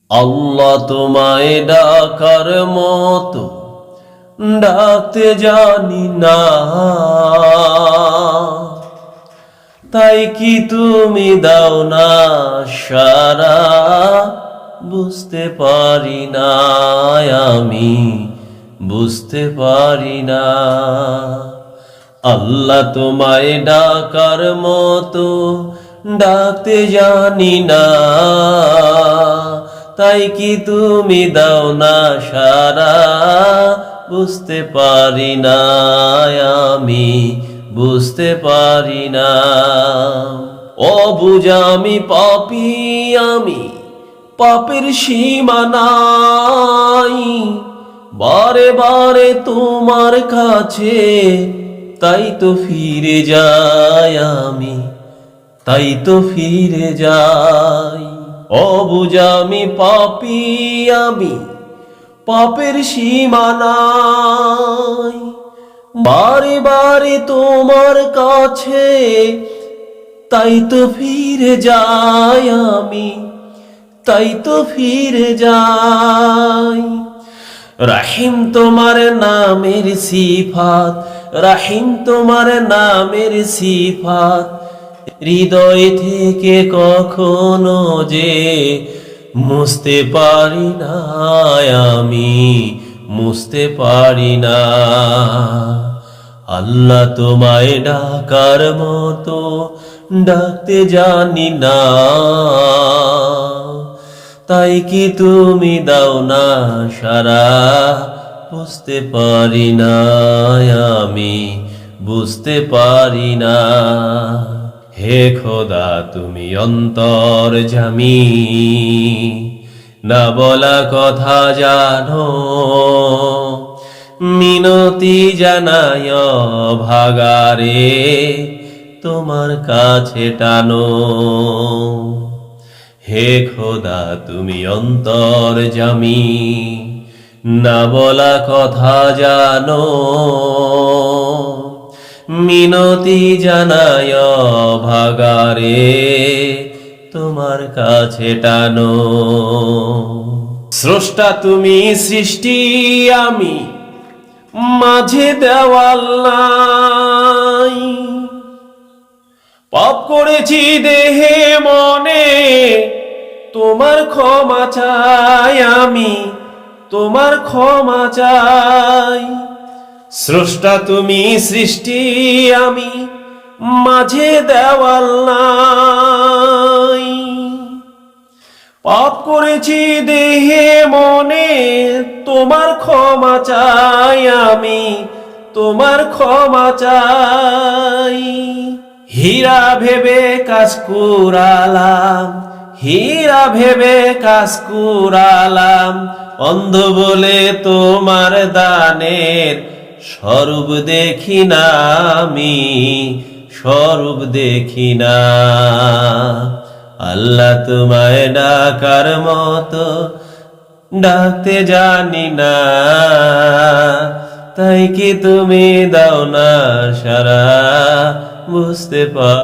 আল্লাহ তোমায় ডাকার মতো ডাকতে জানি না, তাই কি তুমি দাও না সারা, বুঝতে পারি না আমি, বুঝতে পারি না। আল্লাহ তোমায় ডাকার মতো ডাকতে জানি না, তাই কি তুমি দাও না সারা, বুঝতে পারি না আমি, বুঝতে পারি না। অবুঝ আমি পাপী, আমি পাপের সীমা নাই, বারে বারে তোমার কাছে তাই তো ফিরে যাই আমি, তাই তো ফিরে যাই। অবুঝ আমি পাপী, আমি পাপের সীমা নাই, বারে বারে তোমার কাছে তাই তো ফিরে যাই আমি, তাই তো ফিরে যাই। রহিম তোমার নামের সিফাত, রহিম তোমার নামের সিফাত, হৃদয় থেকে কখনো যে মুছতে পারি না আমি, মুছতে পারি না। আল্লাহ তোমায় ডাকার মতো ডাকতে জানি না, তাই কি তুমি দাও না সারা, বুঝতে পারি না আমি, বুঝতে পারি না। হে খোদা তুমি অন্তর্যামী, না বলা কথা জানো, মিনতি জানায় ভাগারে তোমার কাছে টানো। হে খোদা তুমি অন্তর্যামী, না বলা কথা জানো, মিনতি জানায় ভাগারে তোমার কাছে টানো। স্রষ্টা তুমি সৃষ্টি, আমি মাঝে দেওয়াল নাই, পাপ করেছি দেহে মনে, তোমার ক্ষমা চাই আমি, তোমার ক্ষমা চাই। স্রষ্টা তুমি সৃষ্টি, আমি মাঝে দেওয়াল নাই, পাপ করেছি দেহে মনে, তোমার ক্ষমা চাই আমি, তোমার ক্ষমা চাই। হীরা ভেবে কাজ কুরালাম, হীরা ভেবে কাজ কুরালাম, অন্ধ বলে তোমার দানের স্বরূপ দেখি না আমি, স্বরূপ দেখি না। আল্লাহ তোমায় ডাকার মতো ডাকতে জানি না, তাই কি তুমি দাও না সারা, বুঝতে পারি।